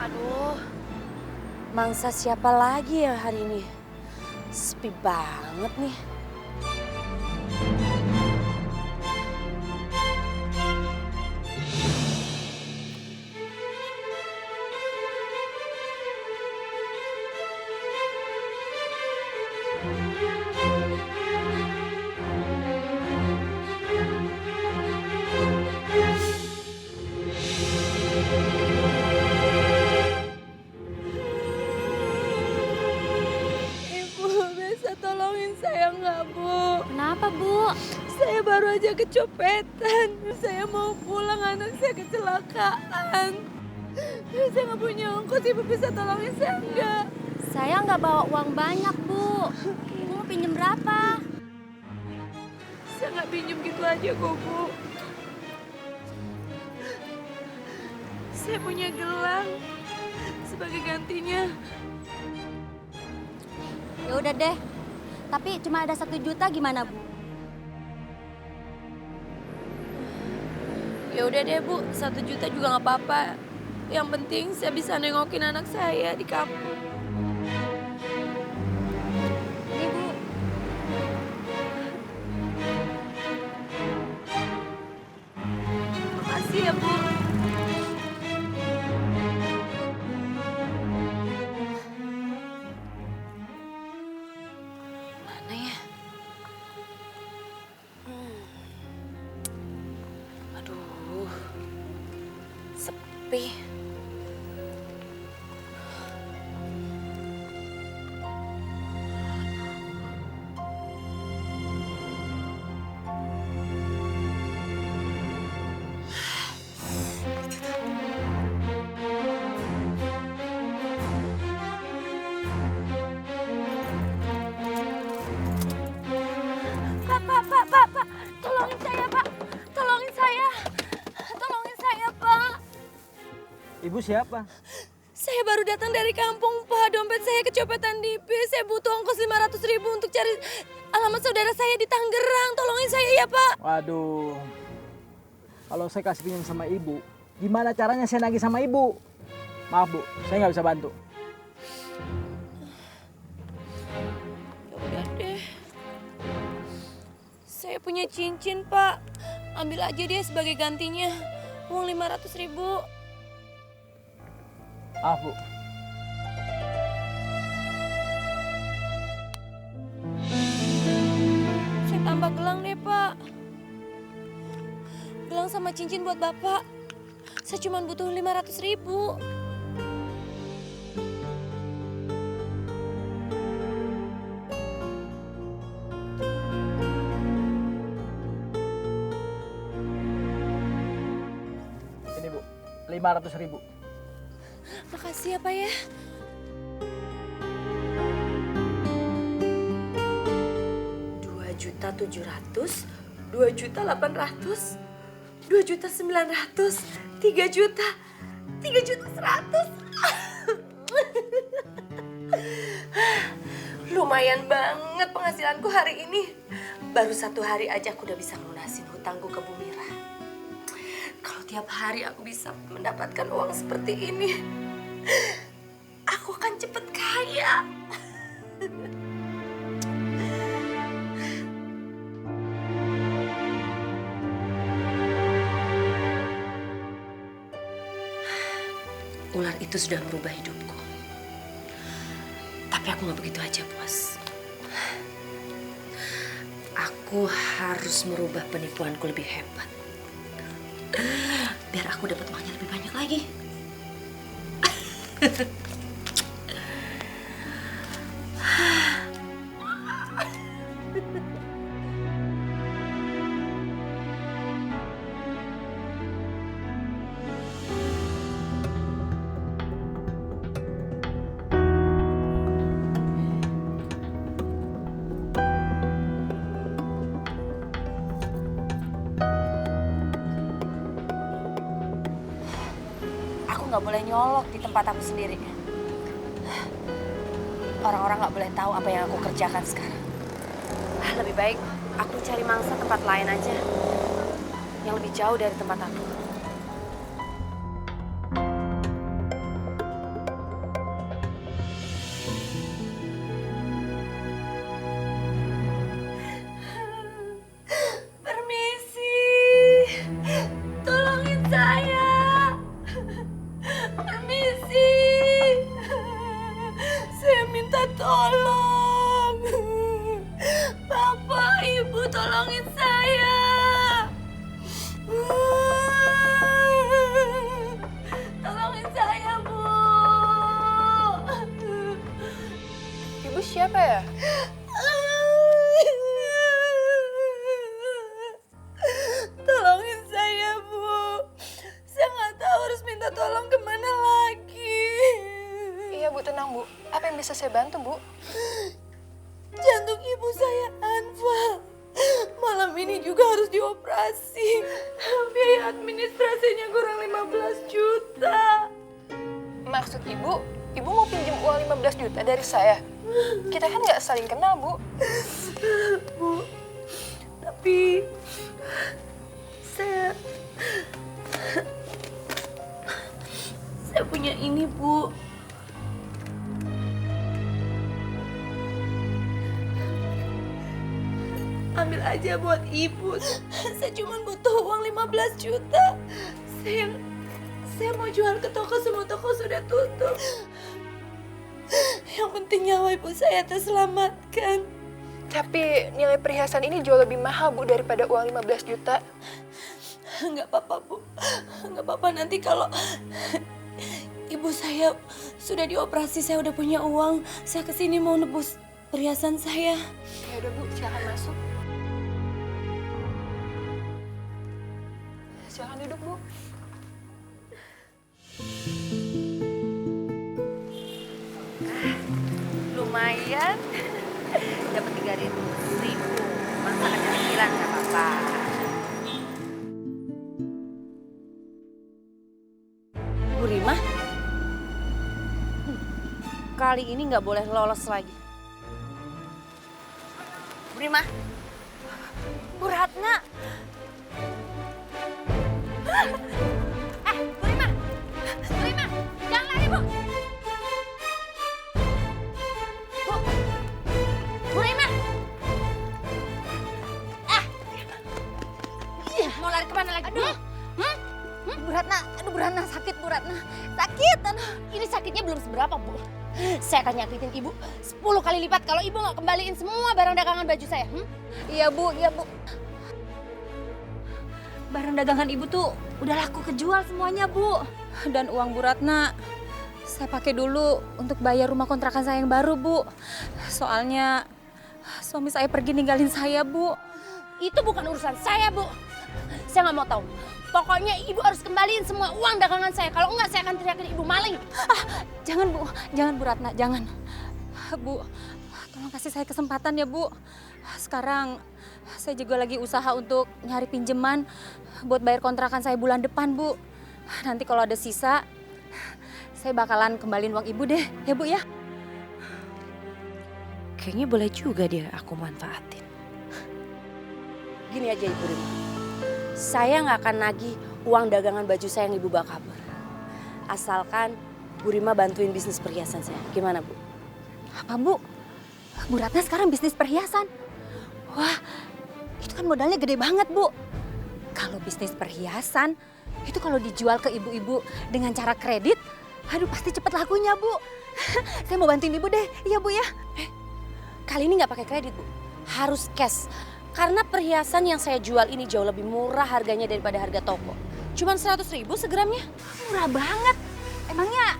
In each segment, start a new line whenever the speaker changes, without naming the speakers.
Aduh, mangsa siapa lagi ya hari ini? Sepi banget nih. Ibu, bisa tolongin saya nggak, Bu?
Kenapa, Bu?
Saya baru aja kecopetan. Saya mau pulang, anak saya kecelakaan. Saya nggak punya ongkos, Ibu bisa tolongin saya nggak?
Saya nggak bawa uang banyak, Bu. Ibu mau pinjem berapa?
Saya nggak pinjam gitu aja kok, Bu. Saya punya gelang sebagai gantinya.
Ya udah deh. Tapi cuma ada 1 juta gimana, Bu?
Ya udah deh, Bu, 1 juta juga nggak apa-apa. Yang penting saya bisa nengokin anak saya di kampung.
Ini, Bu.
Makasih ya, Bu. Mana ya? Aduh, sepi. Pak, tolongin saya, Pak. Tolongin saya. Tolongin saya, Pak.
Ibu siapa?
Saya baru datang dari kampung, Pak. Dompet saya kecopetan di bis. Saya butuh ongkos 500.000 untuk cari alamat saudara saya di Tangerang. Tolongin saya ya, Pak.
Waduh, kalau saya kasih pinjam sama ibu, gimana caranya saya nagih sama ibu? Maaf Bu, saya nggak bisa bantu.
Ya udah deh. Saya punya cincin, Pak. Ambil aja deh sebagai gantinya. Uang 500.000.
Maaf Bu.
Saya tambah gelang deh, Pak. Gelang sama cincin buat Bapak. Saya cuma butuh 500.000.
Ini Bu, 500.000.
Makasih ya, Pak ya. Rp2.700.000, Rp2.800.000, Rp2.900.000, Rp3.000.000, Rp3.100.000. Lumayan banget penghasilanku hari ini. Baru 1 hari aja aku udah bisa lunasin hutangku ke Bu Mira. Kalau tiap hari aku bisa mendapatkan uang seperti ini, aku akan cepet kaya. Ular itu sudah merubah hidupku. Tapi aku nggak begitu aja, Bos. Aku harus merubah penipuanku lebih hebat. Biar aku dapat uangnya lebih banyak lagi. Aku nggak boleh nyolok di tempat aku sendiri. Orang-orang nggak boleh tahu apa yang aku kerjakan sekarang. Lebih baik aku cari mangsa tempat lain aja, yang lebih jauh dari tempat aku.
bisa saya bantu, Bu?
Jantung ibu saya anfal. Malam ini juga harus dioperasi. Biaya administrasinya kurang 15 juta.
Maksud Ibu mau pinjam uang 15 juta dari saya? Kita kan nggak saling kenal, Bu.
Bu, tapi saya punya ini, Bu. Ambil aja buat ibu. Saya cuma butuh uang 15 juta. Saya mau jual ke toko, semua toko sudah tutup. Yang penting nyawa ibu saya terselamatkan.
Tapi nilai perhiasan ini jauh lebih mahal, Bu, daripada uang 15 juta.
Enggak apa-apa, Bu. Enggak apa-apa, nanti kalau ibu saya sudah dioperasi, saya udah punya uang, saya kesini mau nebus perhiasan saya.
Ya udah, Bu, silakan masuk. Silakan duduk, Bu.
Lumayan. Dapat 3.000. Masakan kecilan nggak apa-apa.
Bu Rima, kali ini nggak boleh lolos lagi. Bu Rima, Bu Ratna. Bu Rima, Bu Rima, jangan lari, Bu. Bu Rima. Mau lari kemana lagi? Aduh. Bu Ratna, aduh Bu Ratna, sakit Bu Ratna. Sakit, aduh. Ini sakitnya belum seberapa, Bu. Saya akan nyakitin Ibu 10 kali lipat kalau Ibu nggak kembaliin semua barang dagangan baju saya. Iya Bu, iya Bu. Barang dagangan Ibu tuh udah laku kejual semuanya, Bu. Dan uang Bu Ratna saya pakai dulu untuk bayar rumah kontrakan saya yang baru, Bu. Soalnya suami saya pergi ninggalin saya, Bu. Itu bukan urusan saya, Bu. Saya nggak mau tahu. Pokoknya Ibu harus kembaliin semua uang dagangan saya. Kalau enggak, saya akan teriakin Ibu maling. Jangan Bu, jangan Bu Ratna, jangan. Bu, tolong kasih saya kesempatan ya Bu. Sekarang saya juga lagi usaha untuk nyari pinjaman buat bayar kontrakan saya bulan depan, Bu. Nanti kalau ada sisa, saya bakalan kembaliin uang Ibu deh, ya Bu ya.
Kayaknya boleh juga dia aku manfaatin.
Gini aja Ibu Rima, saya nggak akan nagih uang dagangan baju saya yang Ibu bawa kabur. Asalkan Bu Rima bantuin bisnis perhiasan saya. Gimana Bu? Apa Bu? Bu Ratna sekarang bisnis perhiasan? Wah, itu kan modalnya gede banget Bu. Kalau bisnis perhiasan, itu kalau dijual ke ibu-ibu dengan cara kredit, aduh pasti cepet lakunya Bu. Saya mau bantuin Ibu deh, iya Bu ya. Kali ini nggak pakai kredit Bu, harus cash. Karena perhiasan yang saya jual ini jauh lebih murah harganya daripada harga toko. Cuman 100.000 segramnya. Murah banget. Emangnya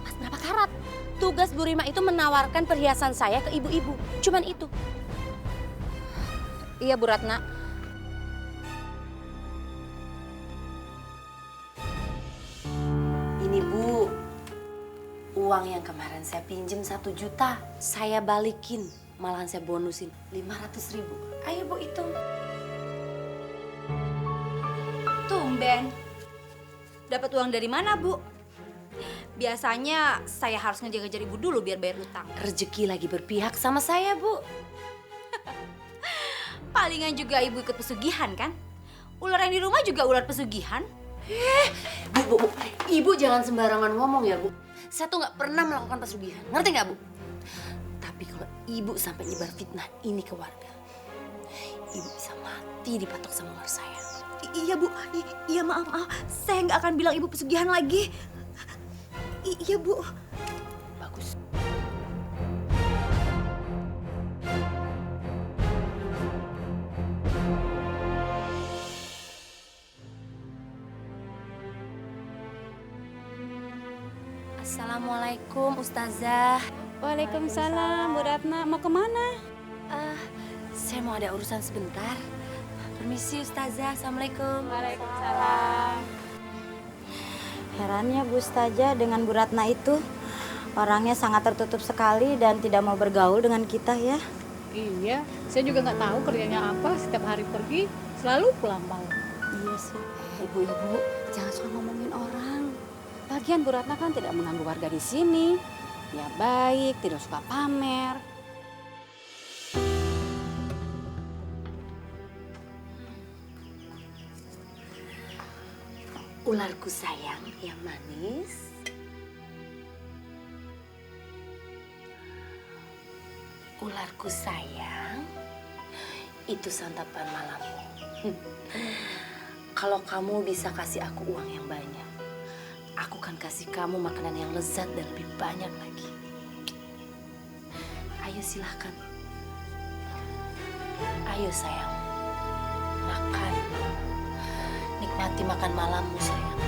Mas berapa karat? Tugas Bu Rima itu menawarkan perhiasan saya ke ibu-ibu. Cuman itu. Iya Bu Ratna. Ini Bu, uang yang kemarin saya pinjem 1 juta, saya balikin. Malahan saya bonusin 500.000. Ayo Bu hitung.
Tumben. Dapat uang dari mana, Bu? Biasanya saya harus ngejar-ngejar Ibu dulu biar bayar utang.
Rezeki lagi berpihak sama saya, Bu.
Palingan juga Ibu ikut pesugihan, kan? Ular yang di rumah juga ular pesugihan.
Bu. Ibu jangan sembarangan ngomong ya, Bu. Saya tuh nggak pernah melakukan pesugihan. Ngerti nggak, Bu? Tapi kalau Ibu sampai nyebar fitnah ini ke warga, Ibu bisa mati dipatok sama ular saya.
Iya, Bu. Iya, maaf. Saya nggak akan bilang Ibu pesugihan lagi. Iya, Bu.
Bagus. Assalamualaikum Ustazah.
Waalaikumsalam, Bu Ratna. Mau kemana?
Saya mau ada urusan sebentar. Permisi Ustazah, Assalamualaikum.
Waalaikumsalam.
Herannya Bu Ustazah dengan Bu Ratna itu
orangnya sangat tertutup sekali dan tidak mau bergaul dengan kita ya.
Iya, saya juga nggak tahu kerjanya apa. Setiap hari pergi, selalu pulang malam.
Iya sih.
Ibu-ibu, jangan suka ngomongin orang. Lagian Bu Ratna kan tidak mengganggu warga di sini. Dia baik, tidak suka pamer. Ularku sayang yang manis. Ularku sayang, itu santapan malammu. Kalau kamu bisa kasih aku uang yang banyak, aku akan kasih kamu makanan yang lezat dan lebih banyak lagi. Ayo silahkan. Ayo sayang, makan. Nikmati makan malammu sayang.